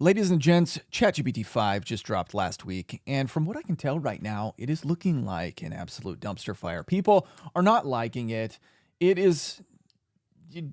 Ladies and gents, ChatGPT 5 just dropped last week, and from what I can tell right now, it is looking like an absolute dumpster fire. People are not liking it. It is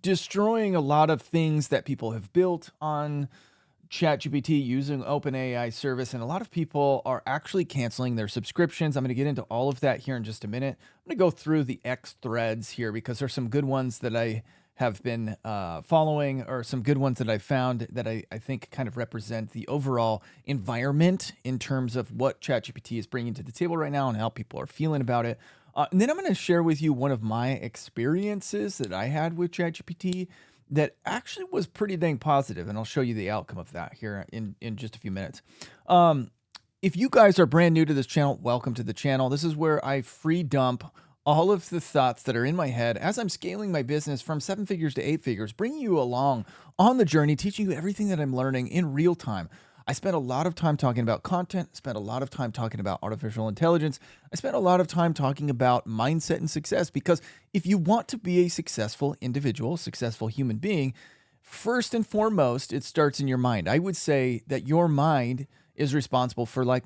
destroying a lot of things that people have built on ChatGPT using OpenAI service, and a lot of people are actually canceling their subscriptions. I'm going to get into all of that here in just a minute. I'm going to go through the X threads here because there's some good ones that I have been following, or some good ones that I found that I think kind of represent the overall environment in terms of what ChatGPT is bringing to the table right now and how people are feeling about it. And then I'm going to share with you one of my experiences that I had with ChatGPT that actually was pretty dang positive, and I'll show you the outcome of that here in just a few minutes. If you guys are brand new to this channel, welcome to the channel. This is where I free dump all of the thoughts that are in my head as I'm scaling my business from 7 figures to 8 figures, bringing you along on the journey, teaching you everything that I'm learning in real time. I spent a lot of time talking about content, spent a lot of time talking about artificial intelligence. I spent a lot of time talking about mindset and success, because if you want to be a successful individual, successful human being, first and foremost, it starts in your mind. I would say that your mind is responsible for like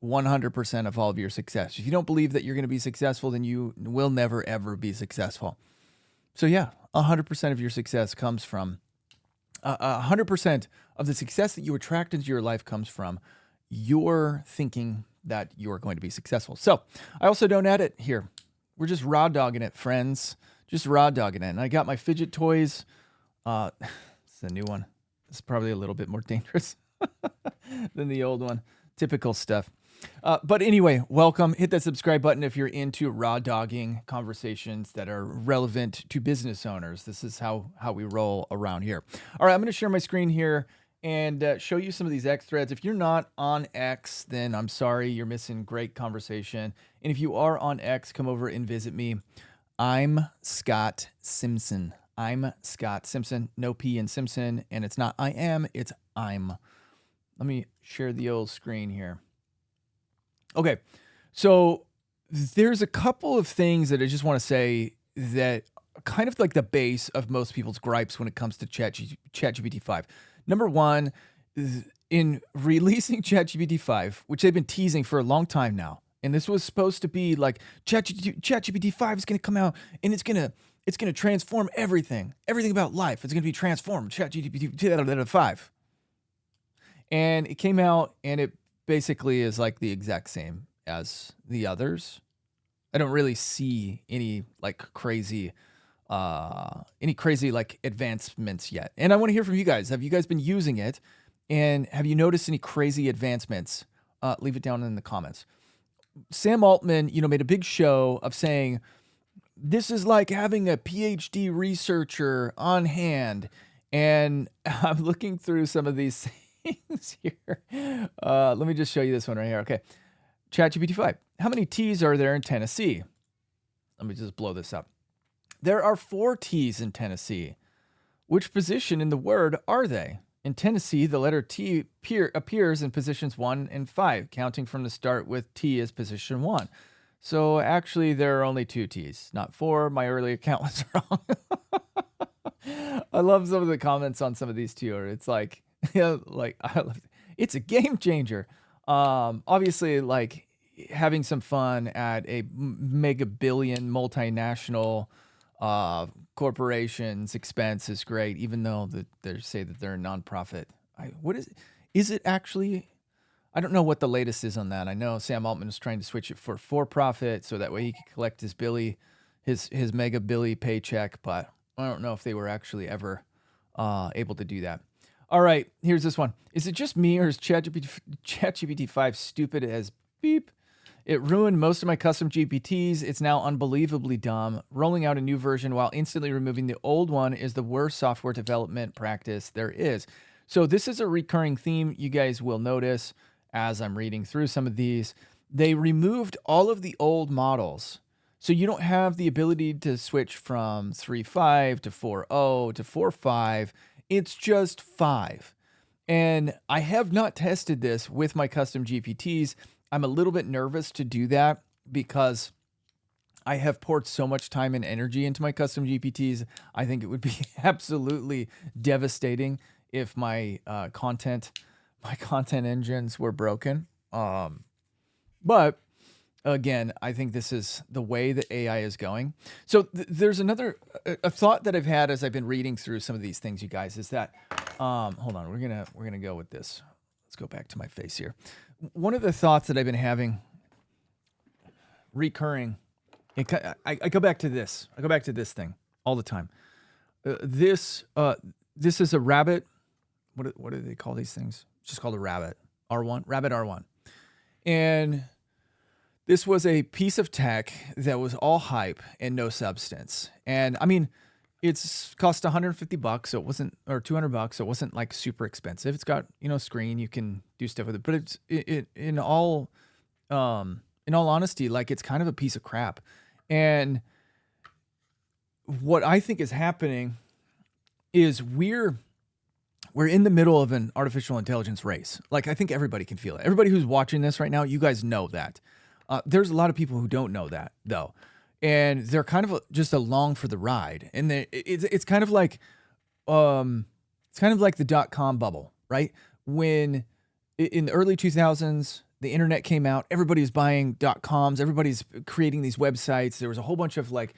100% of all of your success. If you don't believe that you're going to be successful, then you will never, ever be successful. So yeah, 100% of your success comes from 100% of the success that you attract into your life comes from your thinking that you're going to be successful. So I also don't edit here. We're just raw dogging it, friends. Just raw dogging it. And I got my fidget toys. It's a new one. It's probably a little bit more dangerous than the old one. Typical stuff. But anyway, welcome. Hit that subscribe button if you're into raw dogging conversations that are relevant to business owners. This is how we roll around here. All right, I'm going to share my screen here and show you some of these X threads. If you're not on X, then I'm sorry, you're missing great conversation. And if you are on X, come over and visit me. I'm Scott Simpson. I'm Scott Simpson. No P in Simpson. And it's not I am, it's I'm. Let me share the old screen here. Okay, so there's a couple of things that I just want to say that are kind of like the base of most people's gripes when it comes to ChatGPT 5. Number one, in releasing ChatGPT 5, which they've been teasing for a long time now, and this was supposed to be like ChatGPT 5 is going to come out and it's going to transform everything about life. It's going to be transformed. ChatGPT 5. And it came out and it basically is like the exact same as the others. I don't really see any crazy like advancements yet. And I want to hear from you guys. Have you guys been using it? And have you noticed any crazy advancements? Leave it down in the comments. Sam Altman, made a big show of saying, this is like having a PhD researcher on hand. And I'm looking through some of these things here. Let me just show you this one right here. Okay. ChatGPT 5. How many T's are there in Tennessee? Let me just blow this up. There are 4 T's in Tennessee. Which position in the word are they? In Tennessee, the letter T appears in positions 1 and 5, counting from the start with T as position 1. So actually, there are only 2 T's, not 4. My earlier count was wrong. I love some of the comments on some of these too. Or it's like, it's a game changer. Obviously, like having some fun at a mega billion multinational corporation's expense is great, even though they say that they're a nonprofit. Is it actually? I don't know what the latest is on that. I know Sam Altman is trying to switch it for profit, so that way he can collect his his mega billy paycheck. But I don't know if they were actually ever able to do that. All right, here's this one. Is it just me, or is ChatGPT 5 stupid as beep? It ruined most of my custom GPTs. It's now unbelievably dumb. Rolling out a new version while instantly removing the old one is the worst software development practice there is. So this is a recurring theme you guys will notice as I'm reading through some of these. They removed all of the old models. So you don't have the ability to switch from 3.5 to 4.0 to 4.5. It's just 5. And I have not tested this with my custom GPTs. I'm a little bit nervous to do that because I have poured so much time and energy into my custom GPTs. I think it would be absolutely devastating if my my content engines were broken. But again, I think this is the way that AI is going. So there's another a thought that I've had as I've been reading through some of these things, you guys, is that hold on, we're gonna go with this. Let's go back to my face here. One of the thoughts that I've been having recurring, I go back to this. I go back to this thing all the time. This is a rabbit. What do they call these things? It's just called a rabbit. Rabbit R1. And this was a piece of tech that was all hype and no substance. And I mean, it's cost $150, so it wasn't, or $200, so it wasn't like super expensive. It's got, screen, you can do stuff with it, but it's in all honesty, like it's kind of a piece of crap. And what I think is happening is we're in the middle of an artificial intelligence race. Like, I think everybody can feel it. Everybody who's watching this right now, you guys know that. There's a lot of people who don't know that, though. And they're kind of just along for the ride. And it's kind of like the dot-com bubble, right? When in the early 2000s, the internet came out, everybody's buying dot-coms, everybody's creating these websites. There was a whole bunch of like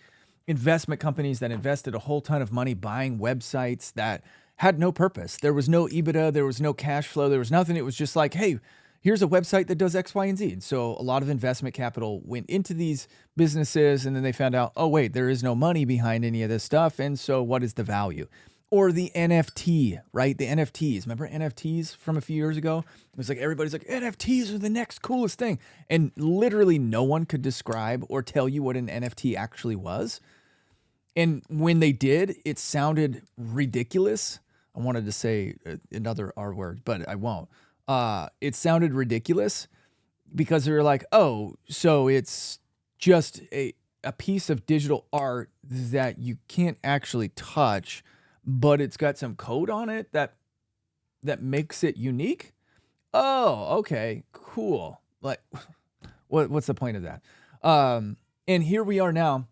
investment companies that invested a whole ton of money buying websites that had no purpose. There was no EBITDA, there was no cash flow, there was nothing. It was just like, hey, here's a website that does X, Y, and Z. And so a lot of investment capital went into these businesses, and then they found out, oh, wait, there is no money behind any of this stuff. And so what is the value? Or the NFT, right? The NFTs. Remember NFTs from a few years ago? It was like everybody's like, NFTs are the next coolest thing. And literally no one could describe or tell you what an NFT actually was. And when they did, it sounded ridiculous. I wanted to say another R word, but I won't. It sounded ridiculous because they were like, oh, so it's just a piece of digital art that you can't actually touch, but it's got some code on it that makes it unique. Oh, okay, cool. Like, what's the point of that? And here we are now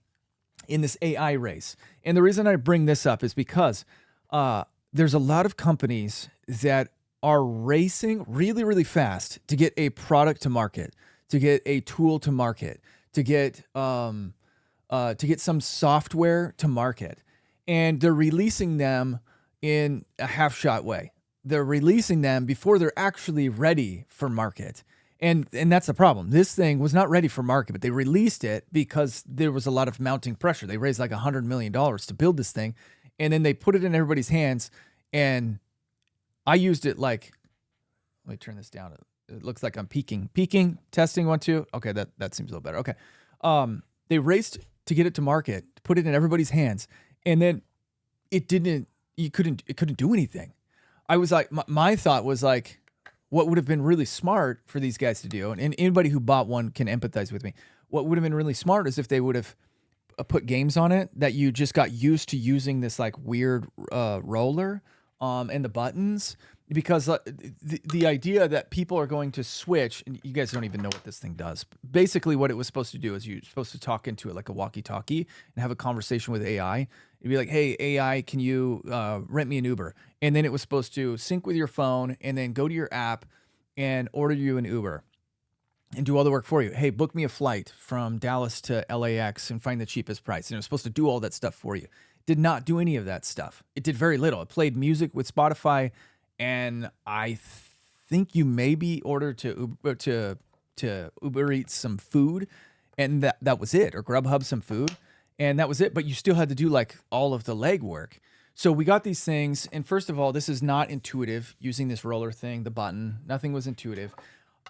in this AI race. And the reason I bring this up is because there's a lot of companies that are racing really, really fast to get a product to market, to get a tool to market, to get some software to market. And they're releasing them in a half-shot way. They're releasing them before they're actually ready for market. And that's the problem. This thing was not ready for market, but they released it because there was a lot of mounting pressure. They raised like $100 million to build this thing, and then they put it in everybody's hands. And I used it like, let me turn this down. It looks like I'm peaking, testing 1, 2. Okay, that seems a little better. Okay. They raced to get it to market, to put it in everybody's hands, and then it couldn't do anything. I was like, my thought was like, what would have been really smart for these guys to do, and anybody who bought one can empathize with me. What would have been really smart is if they would have put games on it that you just got used to using this like weird roller and the buttons, because the idea that people are going to switch, and you guys don't even know what this thing does. Basically, what it was supposed to do is you're supposed to talk into it like a walkie-talkie and have a conversation with AI. It'd be like, hey, AI, can you rent me an Uber? And then it was supposed to sync with your phone and then go to your app and order you an Uber and do all the work for you. Hey, book me a flight from Dallas to LAX and find the cheapest price. And it was supposed to do all that stuff for you. Did not do any of that stuff. It did very little. It played music with Spotify, and I think you maybe ordered to Uber Eats some food, and that was it, or Grubhub some food, and that was it. But you still had to do like all of the legwork. So we got these things, and first of all, this is not intuitive. Using this roller thing, the button, nothing was intuitive.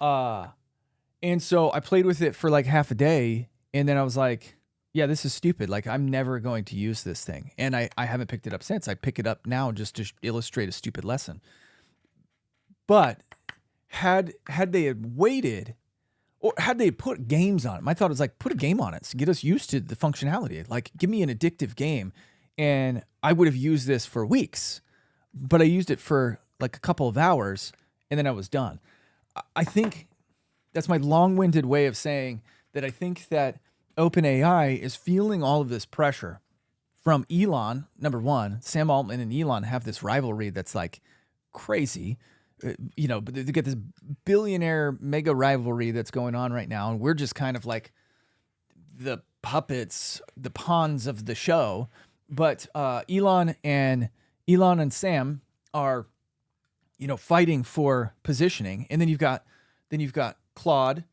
And so I played with it for like half a day, and then I was like, yeah, this is stupid. Like, I'm never going to use this thing. And I haven't picked it up since. I pick it up now just to illustrate a stupid lesson. But had they had waited, or had they put games on it, my thought was like, put a game on it to get us used to the functionality. Like, give me an addictive game. And I would have used this for weeks. But I used it for like a couple of hours, and then I was done. I think that's my long-winded way of saying that I think that OpenAI is feeling all of this pressure from Elon. Number one, Sam Altman and Elon have this rivalry that's like crazy. But they get this billionaire mega rivalry that's going on right now, and we're just kind of like the puppets, the pawns of the show. But Elon and Sam are, fighting for positioning, and then you've got Claude,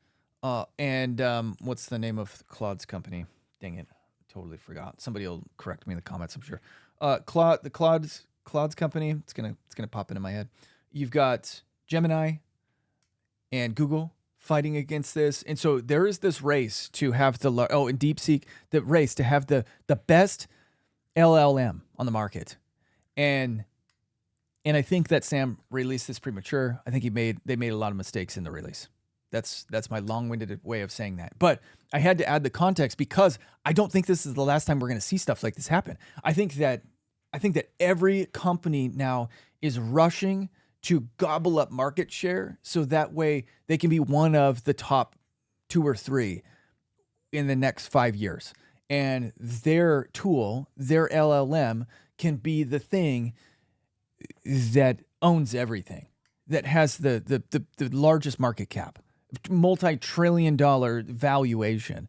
and what's the name of Claude's company? Dang it, totally forgot. Somebody will correct me in the comments, I'm sure. Claude's company. It's gonna pop into my head. You've got Gemini and Google fighting against this, and so there is this race to have and DeepSeek, the race to have the best LLM on the market, and I think that Sam released this premature. I think they made a lot of mistakes in the release. That's my long-winded way of saying that. But I had to add the context because I don't think this is the last time we're going to see stuff like this happen. I think that every company now is rushing to gobble up market share so that way they can be one of the top 2 or 3 in the next 5 years. And their tool, their LLM, can be the thing that owns everything, that has the largest market cap, multi-trillion-dollar valuation.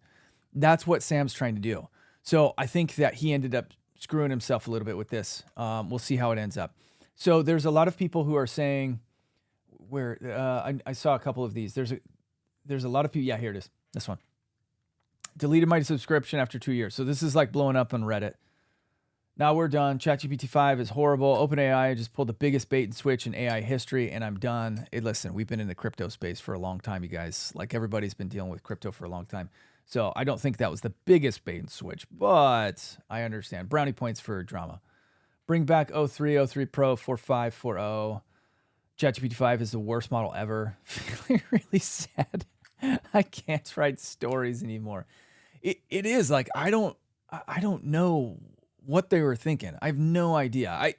That's what Sam's trying to do. So I think that he ended up screwing himself a little bit with this. We'll see how it ends up. So there's a lot of people who are saying, I saw a couple of these. There's a lot of people. Yeah, here it is. This one. Deleted my subscription after 2 years. So this is like blowing up on Reddit. Now we're done. ChatGPT 5 is horrible. OpenAI just pulled the biggest bait and switch in AI history, and I'm done. Hey, listen, we've been in the crypto space for a long time, you guys. Like, everybody's been dealing with crypto for a long time. So I don't think that was the biggest bait and switch, but I understand. Brownie points for drama. Bring back 03 Pro 4540. ChatGPT 5 is the worst model ever. Feeling really sad. I can't write stories anymore. It is like, I don't know what they were thinking. I have no idea.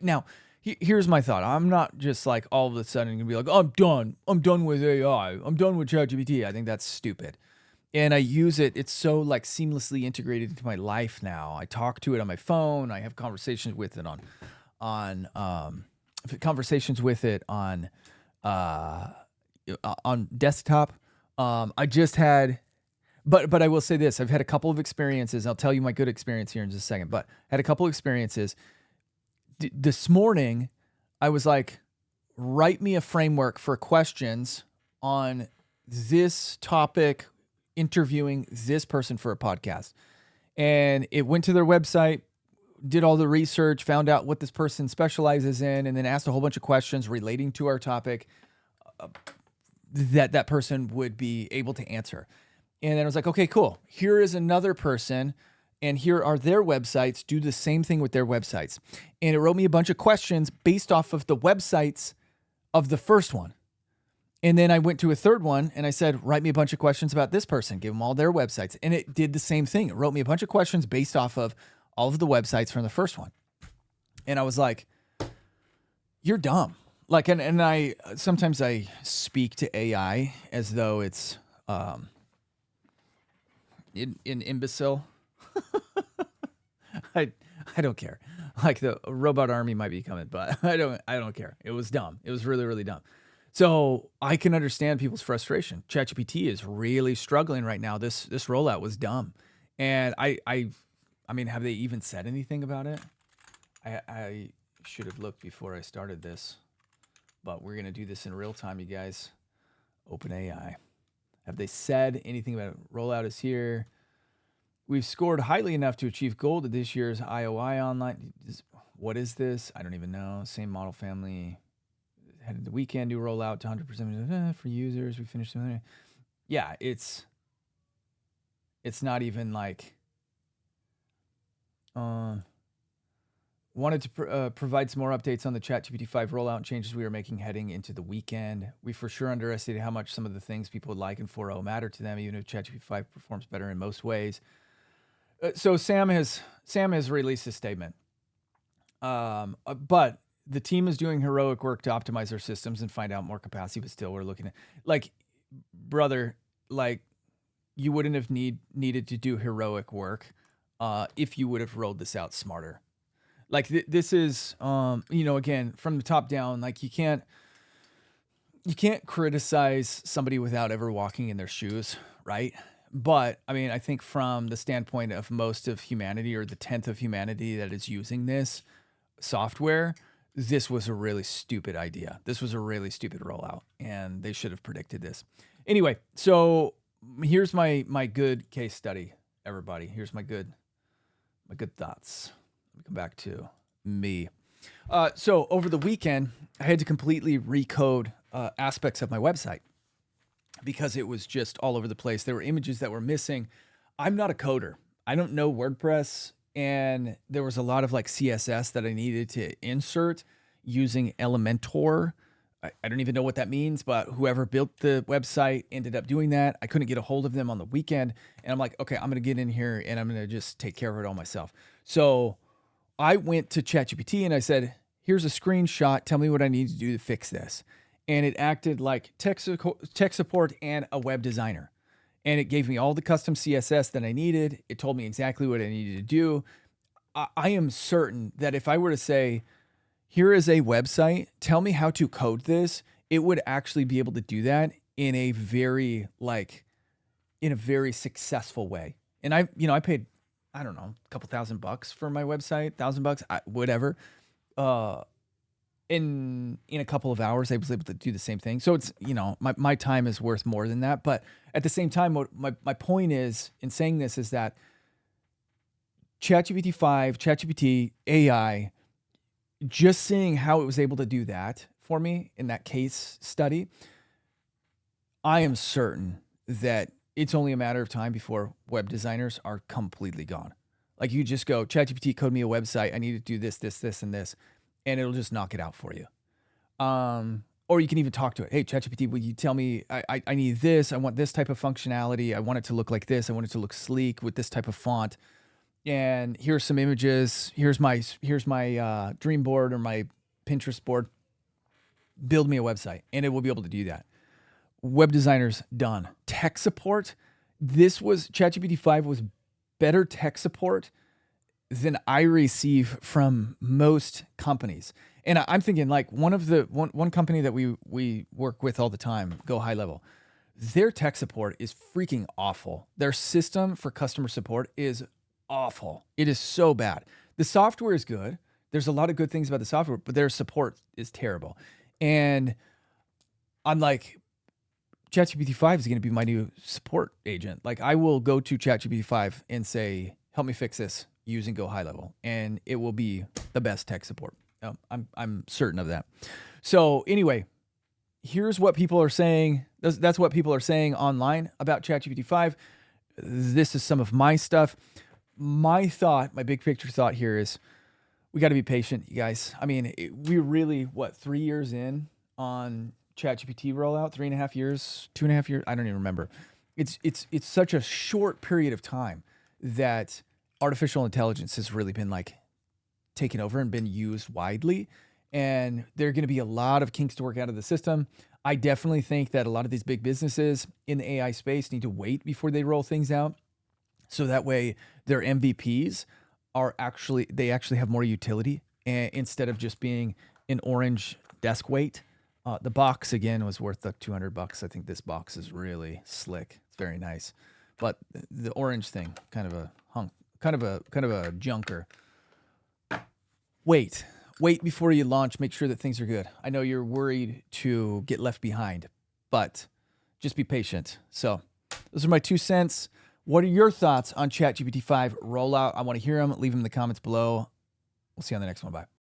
Here's my thought. I'm not just like all of a sudden gonna be like, I'm done with AI. I'm done with ChatGPT. I think that's stupid. And I use it. It's so like seamlessly integrated into my life now. I talk to it on my phone. I have conversations with it on desktop. I just had, but I will say this. I've had a couple of experiences. I'll tell you my good experience here in just a second, but had a couple of experiences. This morning, I was like, write me a framework for questions on this topic, interviewing this person for a podcast. And it went to their website, did all the research, found out what this person specializes in, and then asked a whole bunch of questions relating to our topic that person would be able to answer. And then I was like, okay, cool. Here is another person, and here are their websites. Do the same thing with their websites. And it wrote me a bunch of questions based off of the websites of the first one. And then I went to a third one, and I said, write me a bunch of questions about this person. Give them all their websites. And it did the same thing. It wrote me a bunch of questions based off of all of the websites from the first one. And I was like, you're dumb. Like, and I sometimes I speak to AI as though it's an imbecile. I don't care. Like, the robot army might be coming, but I don't care. It was dumb. It was really, really dumb. So I can understand people's frustration. ChatGPT is really struggling right now. This rollout was dumb. And I mean, have they even said anything about it? I should have looked before I started this, but we're going to do this in real time, you guys. OpenAI. Have they said anything about it? Rollout is here. We've scored highly enough to achieve gold at this year's IOI online. What is this? I don't even know. Same model family. Headed the weekend to roll out to 100% for users. We finished. Yeah, it's not even like. Wanted to provide some more updates on the ChatGPT 5 rollout and changes we are making heading into the weekend. We for sure underestimated how much some of the things people would like in 4.0 matter to them, even if ChatGPT 5 performs better in most ways. So Sam has released a statement, but the team is doing heroic work to optimize our systems and find out more capacity. But still, we're looking at, like, brother, like, you wouldn't have needed to do heroic work if you would have rolled this out smarter. Like this is, again, from the top down, like you can't criticize somebody without ever walking in their shoes, right? But I mean, I think from the standpoint of most of humanity or the tenth of humanity that is using this software, this was a really stupid idea. This was a really stupid rollout, and they should have predicted this. Anyway, so here's my good case study, everybody. Here's my good thoughts. Let me come back to me. So over the weekend, I had to completely recode aspects of my website because it was just all over the place. There were images that were missing. I'm not a coder. I don't know WordPress, and there was a lot of like CSS that I needed to insert using Elementor. I don't even know what that means, but whoever built the website ended up doing that. I couldn't get a hold of them on the weekend, and I'm like, okay, I'm going to get in here and I'm going to just take care of it all myself. So I went to ChatGPT and I said, here's a screenshot. Tell me what I need to do to fix this. And it acted like tech support and a web designer. And it gave me all the custom CSS that I needed. It told me exactly what I needed to do. I am certain that if I were to say, here is a website, tell me how to code this, it would actually be able to do that in a very successful way. And I paid, I don't know, a couple $1,000 for my website, $1,000, whatever. In a couple of hours, I was able to do the same thing. So it's, my time is worth more than that. But at the same time, what my point is in saying this is that ChatGPT 5, ChatGPT AI, just seeing how it was able to do that for me in that case study, I am certain that it's only a matter of time before web designers are completely gone. Like you just go, ChatGPT, code me a website. I need to do this, this, this, and this, and it'll just knock it out for you. Or you can even talk to it. Hey, ChatGPT, will you tell me I need this? I want this type of functionality. I want it to look like this. I want it to look sleek with this type of font. And here's some images. Here's my dream board or my Pinterest board. Build me a website, and it will be able to do that. Web designers done. Tech support. ChatGPT 5 was better tech support than I receive from most companies. And I'm thinking like one company that we work with all the time, Go High Level, their tech support is freaking awful. Their system for customer support is awful. It is so bad. The software is good. There's a lot of good things about the software, but their support is terrible. And I'm like, ChatGPT 5 is going to be my new support agent. Like I will go to ChatGPT 5 and say, help me fix this using Go High Level, and it will be the best tech support. I'm certain of that. So anyway, here's what people are saying. That's what people are saying online about ChatGPT 5. This is some of my stuff. My big picture thought here is we got to be patient, you guys. I mean, we're really, 3 years in on ChatGPT rollout, 3.5 years, 2.5 years. I don't even remember. It's such a short period of time that artificial intelligence has really been like taken over and been used widely. And there are going to be a lot of kinks to work out of the system. I definitely think that a lot of these big businesses in the AI space need to wait before they roll things out. So that way their MVPs they actually have more utility instead of just being an orange desk weight. The box again was worth like $200. I think this box is really slick. It's very nice. But the orange thing, kind of a hunk, kind of a junker. Wait before you launch. Make sure that things are good. I know you're worried to get left behind, but just be patient. So those are my 2 cents. What are your thoughts on ChatGPT 5 rollout? I want to hear them. Leave them in the comments below. We'll see you on the next one. Bye.